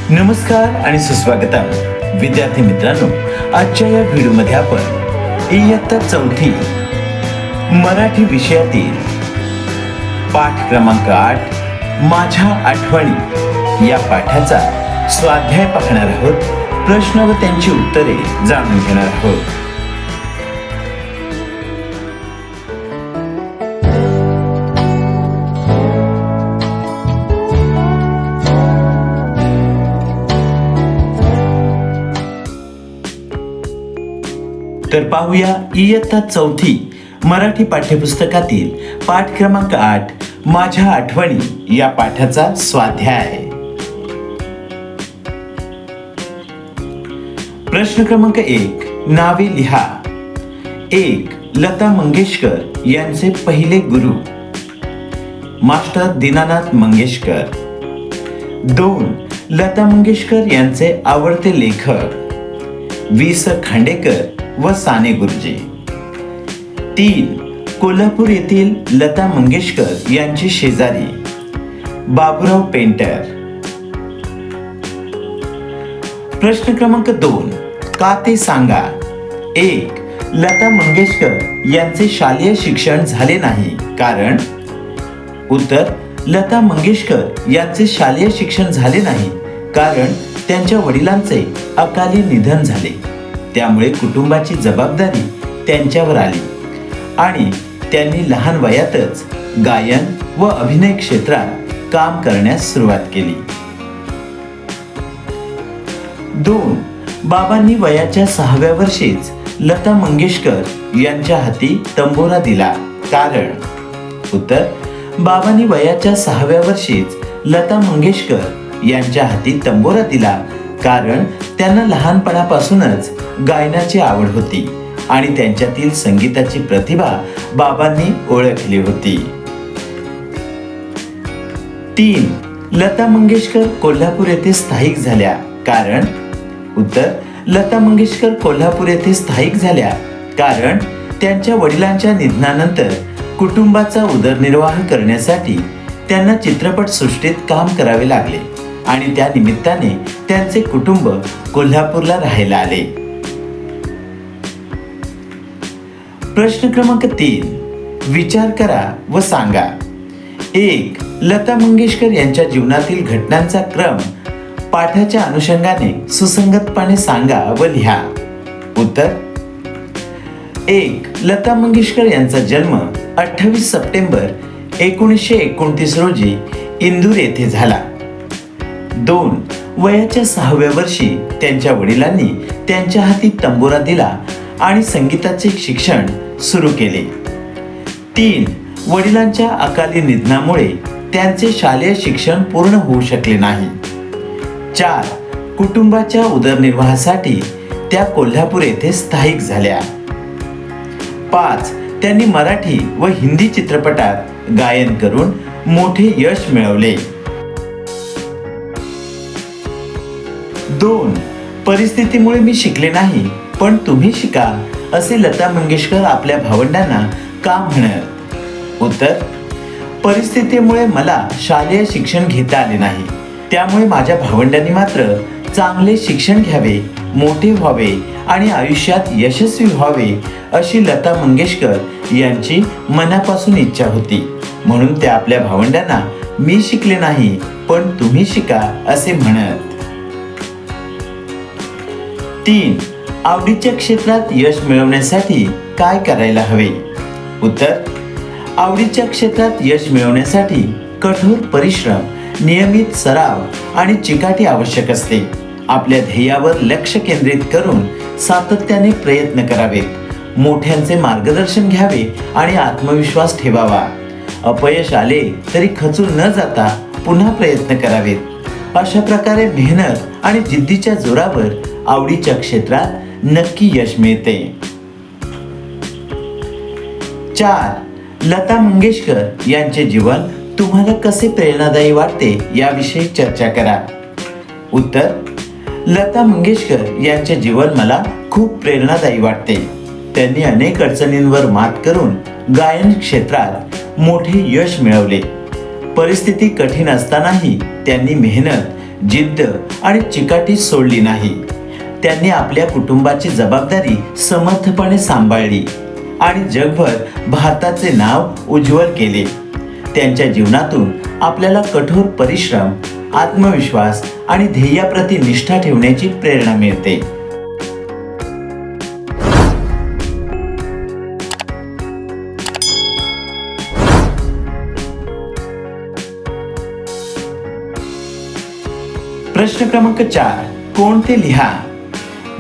नमस्कार आणि सुस्वागतम विद्यार्थी मित्रांनो, आजच्या या व्हिडिओमध्ये आपण इयत्ता चौथी मराठी विषयातील पाठ क्रमांक 8 माझ्या आठवणी या पाठाचा स्वाध्याय पाहणार आहोत. प्रश्न व त्यांची उत्तरे जाणून घेणार आहोत. तर पाहूया इयत्ता चौथी मराठी पाठ्यपुस्तकातील पाठ क्रमांक 8 माझ्या आठवणी या पाठाचा स्वाध्याय. प्रश्न क्रमांक 1 नावे लिहा. 1 लता मंगेशकर यांचे पहिले गुरु मास्टर दीनानाथ मंगेशकर. 2 लता मंगेशकर यांचे आवडते लेखक वि.स. खांडेकर व साने गुरुजी. 3 कोल्हापूर येथील लता मंगेशकर यांची शेजारी बाबूराव पेंटर. प्रश्न क्रमांक 2 का ते सांगा. 1 लता मंगेशकर यांचे शालेय शिक्षण झाले नाही कारण. उत्तर लता मंगेशकर यांचे शालेय शिक्षण झाले नाही कारण त्यांच्या वडिलांचे अकाली निधन झाले. त्यामुळे कुटुंबाची जबाबदारी त्यांच्यावर आली आणि त्यांनी लहान वयातच गायन व अभिनय क्षेत्रात काम करण्यास सुरुवात केली. 2 बाबांनी वयाच्या 6व्या वर्षीच लता मंगेशकर यांच्या हाती तंबोरा दिला कारण. उत्तर बाबांनी वयाच्या 6व्या वर्षीच लता मंगेशकर यांच्या हाती तंबोरा दिला कारण त्यांना लहानपणापासूनच गायनाची आवड होती आणि त्यांच्यातील संगीताची प्रतिभा बाबांनी ओळखली होती. 3 लता मंगेशकर कोल्हापूर येथे स्थायिक झाल्या कारण. उत्तर लता मंगेशकर कोल्हापूर येथे स्थायिक झाल्या कारण त्यांच्या वडिलांच्या निधनानंतर कुटुंबाचा उदरनिर्वाह करण्यासाठी त्यांना चित्रपट सृष्टीत काम करावे लागले आणि त्या निमित्ताने त्यांचे कुटुंब कोल्हापूरला राहायला आले. प्रश्न क्रमांक 3 विचार करा व सांगा. 1 लता मंगेशकर यांच्या जीवनातील घटनांचा क्रम पाठाच्या अनुषंगाने सुसंगतपणे सांगा व लिहा. उत्तर 1 लता मंगेशकर यांचा जन्म 28 सप्टेंबर 1929 रोजी इंदूर येथे झाला. 2 वयाच्या 6व्या वर्षी त्यांच्या वडिलांनी त्यांच्या हाती तंबोरा दिला आणि संगीताचे शिक्षण सुरू केले. 3 वडिलांच्या अकाली निधनामुळे त्यांचे शालेय शिक्षण पूर्ण होऊ शकले नाही. 4 कुटुंबाच्या उदरनिर्वाहासाठी त्या कोल्हापूर येथे स्थायिक झाल्या. 5 त्यांनी मराठी व हिंदी चित्रपटात गायन करून मोठे यश मिळवले. 2 परिस्थितीमुळे मी शिकले नाही पण तुम्ही शिका असे लता मंगेशकर आपल्या भावंडांना का म्हणत. उत्तर परिस्थितीमुळे मला शालेय शिक्षण घेता आले नाही त्यामुळे माझ्या भावंडांनी मात्र चांगले शिक्षण घ्यावे, मोठे व्हावे आणि आयुष्यात यशस्वी व्हावे अशी लता मंगेशकर यांची मनापासून इच्छा होती. म्हणून त्या आपल्या भावंडांना मी शिकले नाही पण तुम्ही शिका असे म्हणत. 3 आवडीच्या क्षेत्रात यश मिळवण्यासाठी काय करायला हवे. उत्तर आवडीच्या क्षेत्रात यश मिळवण्यासाठी कठोर परिश्रम, नियमित सराव आणि चिकाटी आवश्यक असते. आपल्या ध्येयावर लक्ष केंद्रित करून सातत्याने प्रयत्न करावेत, मोठ्यांचे मार्गदर्शन घ्यावे आणि आत्मविश्वास ठेवावा. अपयश आले तरी खचून न जाता पुन्हा प्रयत्न करावेत. अशा प्रकारे मेहनत आणि जिद्दीच्या जोरावर आवडीच्या क्षेत्रात नक्की यश मिळते. 4 लता मंगेशकर यांचे जीवन तुम्हाला कसे प्रेरणादायी वाटते याविषयी चर्चा करा. उत्तर लता मंगेशकर यांचे जीवन मला खूप प्रेरणादायी वाटते. त्यांनी अनेक अडचणींवर मात करून गायन क्षेत्रात मोठे यश मिळवले. परिस्थिती कठीण असतानाही त्यांनी मेहनत, जिद्द आणि चिकाटी सोडली नाही. त्यांनी आपल्या कुटुंबाची जबाबदारी समर्थपणे सांभाळली आणि जगभर भारताचे नाव उज्ज्वल केले. त्यांच्या जीवनातून आपल्याला कठोर परिश्रम, आत्मविश्वास आणि ध्येयाप्रती निष्ठा ठेवण्याची प्रेरणा मिळते. प्रश्न क्रमांक 4. कोणते लिहा?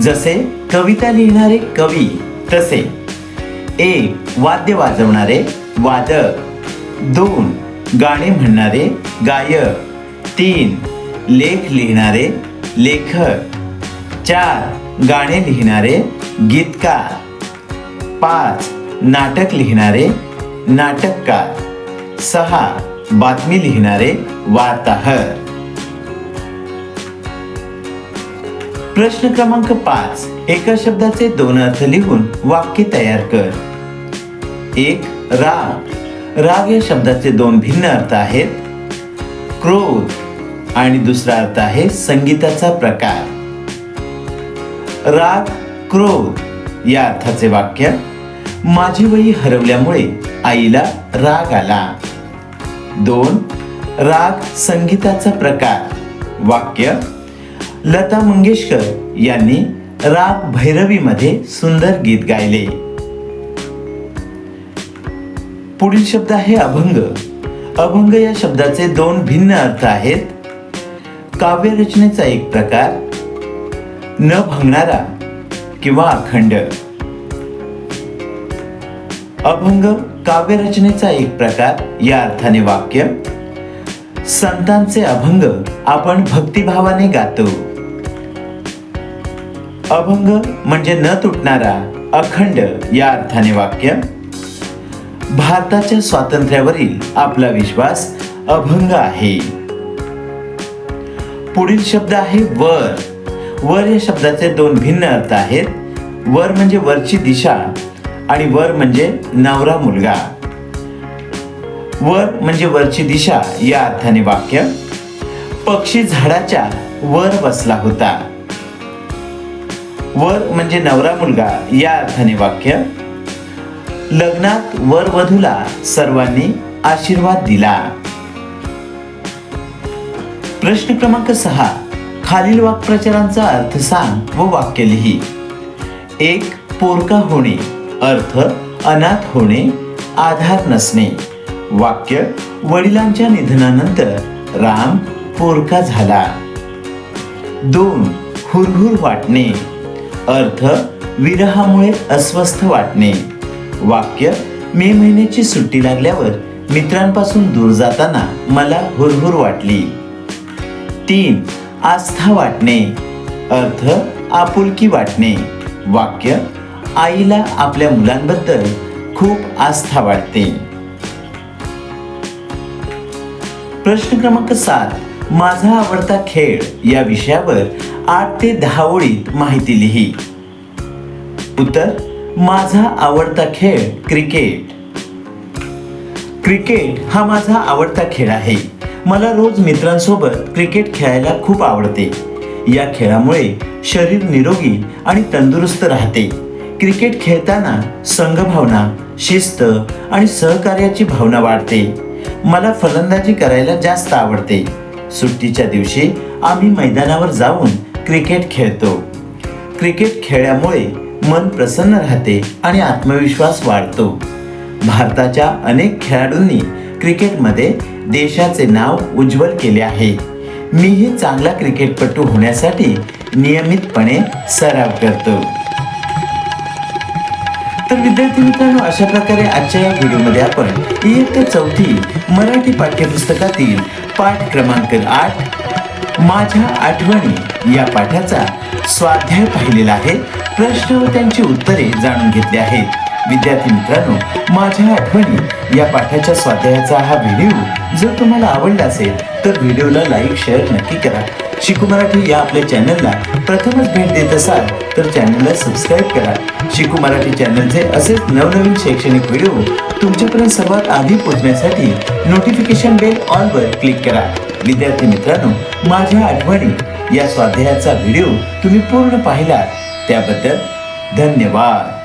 जसे कविता लिहिणारे कवी, तसे 1. वाद्य वाजवणारे वादक, 2. गाणे म्हणणारे गायक, 3. लेख लिहिणारे लेखक, 4. गाणे लिहिणारे गीतकार, 5. नाटक लिहिणारे नाटककार, 6. बातमी लिहिणारे वार्ताहर. प्रश्न क्रमांक 5. एका शब्दाचे 2 अर्थ लिहून वाक्य तयार कर. 1. राग. राग या शब्दाचे 2 भिन्न अर्थ आहेत. क्रोध आणि दुसरा अर्थ आहे संगीताचा प्रकार. राग, क्रोध या अर्थाचे वाक्य. माझी वही हरवल्यामुळे आईला राग आला. 2. राग, संगीताचा प्रकार. वाक्य. लता मंगेशकर यांनी राग भैरवी मध्ये सुंदर गीत गायले. पुढील शब्द आहे अभंग. अभंग या शब्दाचे 2 भिन्न अर्थ आहेत. काव्यरचनेचा एक प्रकार, न भंगणारा किंवा अखंड. अभंग काव्यरचनेचा एक प्रकार या अर्थाने वाक्य. संतांचे अभंग आपण भक्तिभावाने गातो. अभंग म्हणजे न तुटणारा, अखंड या अर्थाने वाक्य. भारताच्या स्वातंत्र्यावरील आपला विश्वास अभंग आहे. पुढील शब्द आहे वर. वर या शब्दाचे 2 भिन्न अर्थ आहेत. वर म्हणजे वरची दिशा आणि वर म्हणजे नवरा मुलगा. वर म्हणजे वरची दिशा या अर्थाने वाक्य. पक्षी झाडाच्या वर बसला होता. वर म्हणजे नवरा मुलगा या अर्थाने वाक्य. लग्नात वर वधूला सर्वांनी आशीर्वाद दिला. प्रश्न क्रमांक 6. खालील वाक्प्रचारांचा अर्थ सांग व वाक्य लिही. 1. पोरका होणे. अर्थ अनाथ होणे, आधार नसणे. वाक्य. वडिलांच्या निधनानंतर राम पोरका झाला. 2. हुरहुर वाटणे. अर्थ विरहामुळे अस्वस्थ वाटणे. वाक्य. मे महिन्याची सुट्टी लागल्यावर मित्रांपासून दूर जाताना मला हुरहुर वाटली. 3. आस्था वाटणे. अर्थ आपुलकी वाटणे. वाक्य. आईला आपल्या मुलांबद्दल खूप आस्था वाटते. प्रश्न क्रमांक 7. माझा आवडता खेळ या विषयावर 8 ते 10 ओळीत माहिती लिही. उत्तर. माझा आवडता खेळ क्रिकेट. क्रिकेट हा माझा आवडता खेळ आहे. मला रोज मित्रांसोबत क्रिकेट खेळायला खूप आवडते. या खेळामुळे शरीर निरोगी आणि तंदुरुस्त राहते. क्रिकेट खेळताना संघभावना, शिस्त आणि सहकार्याची भावना वाढते. मला फलंदाजी करायला जास्त आवडते. सुट्टीच्या दिवशी आम्ही मैदानावर जाऊन क्रिकेट खेळतो. क्रिकेट खेळल्यामुळे मन प्रसन्न राहते आणि आत्मविश्वास वाढतो. भारताच्या अनेक खेळाडूंनी क्रिकेटमध्ये देशाचे नाव उज्ज्वल केले आहे. मीही चांगला क्रिकेटपटू होण्यासाठी नियमितपणे सराव करतो. तर विद्यार्थी मित्रांनो, अशा प्रकारे आजच्या या व्हिडिओमध्ये आपण इयत्ता 4थी मराठी पाठ्यपुस्तकातील पाठ क्रमांक 8 माझ्या आठवणी या पाठाचा स्वाध्याय पाहिलेला आहे. प्रश्न व त्यांची उत्तरे जाणून घेतली आहेत. विद्यार्थी मित्रांनो, माझ्या आठवणी या पाठाच्या स्वाध्यायाचा हा व्हिडिओ जर तुम्हाला आवडला असेल तर व्हिडिओला लाईक, शेअर नक्की करा. शिकू मराठी या आपल्या चॅनलला प्रथमच भेट देत असाल तर चॅनलला सबस्क्राईब करा. शिकू मराठी चॅनलचे असेच नवनवीन शैक्षणिक व्हिडिओ तुमच्यापर्यंत सर्वात आधी पोहोचण्यासाठी नोटिफिकेशन बेल ऑल वर क्लिक करा. विद्यार्थी मित्रांनो, माझ्या आठवणी या स्वाध्यायाचा व्हिडिओ तुम्ही पूर्ण पाहिला त्याबद्दल धन्यवाद.